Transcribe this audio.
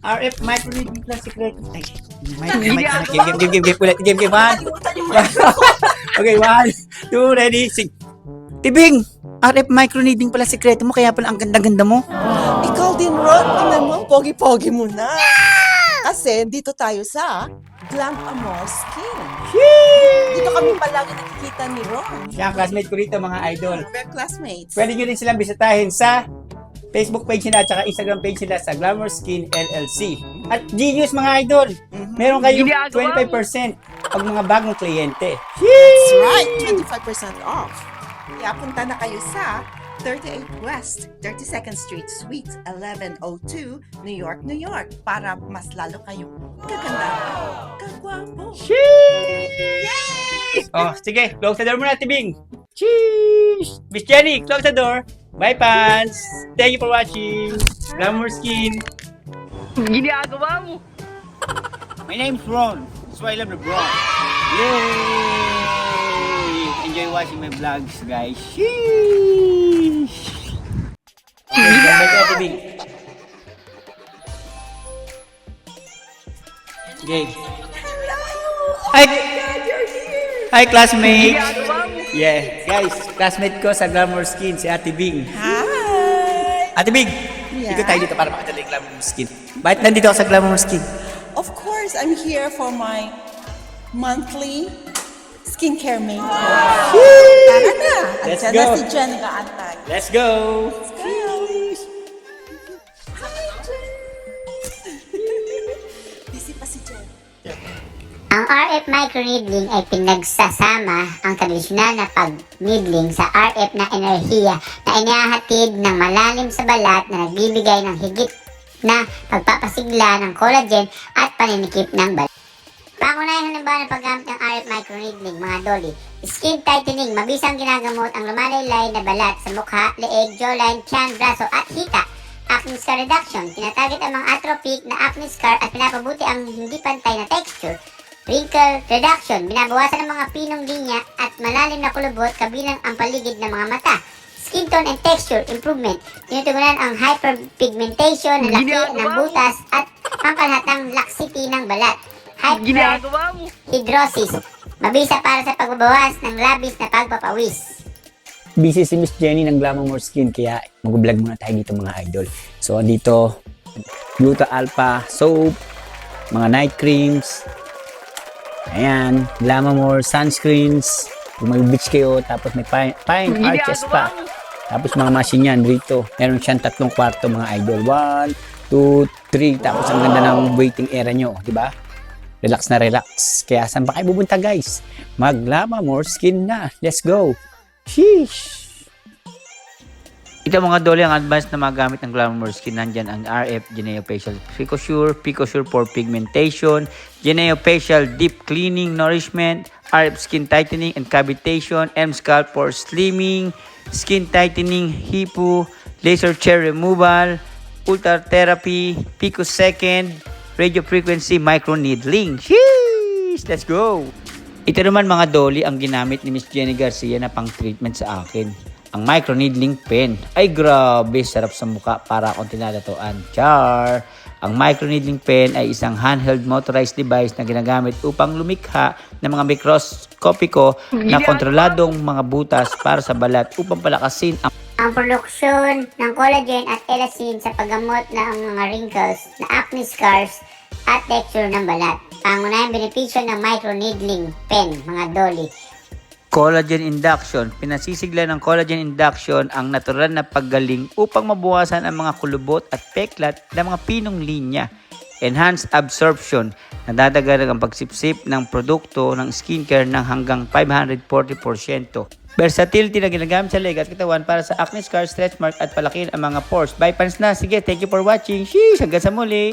RF microneedling plus secret. Ay, game ulit. Game, one. Okay, 1, 2, ready, sing. Tibing! RF microneedling pala sekreto mo, kaya pala ang ganda-ganda mo. Ikaw din, Ron. Tingnan mo, pogi-pogi mo na. Kasi dito tayo sa Glam Amor Skin. Dito kami palagi nakikita ni Ron. Siya ang classmate ko rito, mga idol. We're classmates. Pwede nyo rin silang bisitahin sa Facebook page nila at saka Instagram page nila sa Glamour Skin LLC. At Genius, mga idol, meron kayong 25% pag mga bagong kliyente. That's right, 25% off. Kaya punta na kayo sa 38 West, 32nd Street, Suite 1102, New York, New York, para mas lalo kayong kaganda, kagwapo. Oh, sige, close the door muna, Tibing. Cheese! Miss Jenny, close the door. Bye, fans! Thank you for watching Glamour Skin. Ginagawa mo. My name's Ron, so I love the Ron. Yay! Enjoy watching my vlogs, guys. Sheesh! Okay. Hi! Hi, classmates! Ginagawa mo. Yeah, guys, classmate ko sa Glamour Skin, si Ate Bing. Hi! Ate Bing, Yeah? dito tayo dito para makita yung Glamour Skin. Bakit nandito ako sa Glamour Skin? Of course, I'm here for my monthly skincare makeup. Tara na! Let's Andiyan na go. si Jen nag-aantay. Let's go! Hi, Jen! Busy pa si Jen. Ang RF microneedling ay pinagsasama ang tradisyonal na pag-needling sa RF na enerhiya na inihahatid ng malalim sa balat na nagbibigay ng higit na pagpapasigla ng collagen at paninikip ng balat. Pangunahing halimbawa ng paggamit ng RF microneedling, mga dolly, skin tightening, mabisang ginagamot ang lumalaylay na balat sa mukha, leeg, jawline, tiyan, braso at hita. Acne scar reduction, tinatarget ang mga atrophic na acne scar at pinapabuti ang hindi pantay na texture. Wrinkle reduction, binabawasan ang mga pinong linya at malalim na kulubot kabilang ang paligid ng mga mata. Skin tone and texture improvement, tinutugunan ang hyperpigmentation na laki ng butas at pampalhatang laxity ng balat. Ginagawa mo. Hyperhidrosis, mabisa para sa pagbabawas ng labis na pagpapawis. Busy si Miss Jenny ng Glamour Skin, kaya mag-vlog muna tayo dito, mga idol. So, dito, Gluta Alpha Soap, mga night creams, ayan, Glamour sunscreens, kung may beach kayo, tapos may fine arches pa. Tapos mga machine yan dito. Meron siyang 3 kwarto, mga idol. 1, 2, 3. Tapos ang ganda ng waiting area nyo, di ba? Relax na relax. Kaya saan ba kayo pupunta, guys? Mag-Glamour Skin na. Let's go. Sheesh! Ito, mga dole, ang advanced na magamit ng Glamour Skin. Nandyan ang RF Geneo Facial Picosure, Picosure for pigmentation, Geneo Facial Deep Cleaning Nourishment, RF Skin Tightening and Cavitation, M Scalp for Slimming, Skin Tightening, HIPU, Laser Chair Removal, Ultra Therapy, Picosecond, Radio Frequency Microneedling. Sheesh! Let's go! Ito naman, mga dolly, ang ginamit ni Miss Jenny Garcia na pang treatment sa akin. Ang microneedling pen. Ay, grabe, sarap sa mukha para akong tinatatuan. Char! Ang microneedling pen ay isang handheld motorized device na ginagamit upang lumikha ng mga mikroskopiko na kontroladong mga butas para sa balat upang palakasin Ang produksyon ng collagen at elastin sa paggamot ng mga wrinkles na acne scars at texture ng balat. Pangunahing benepisyo ng microneedling pen, mga dolly. collagen induction. Pinasisigla ng collagen induction ang natural na paggaling upang mabawasan ang mga kulubot at peklat ng mga pinong linya. Enhanced absorption. Nadadagdag ang pagsipsip ng produkto ng skincare ng hanggang 540%. Versatility na ginagamit sa leg at katawan para sa acne scars, stretch mark at palakin ang mga pores. Bye, fans na. Sige, thank you for watching. Sheesh! Hanggang sa muli!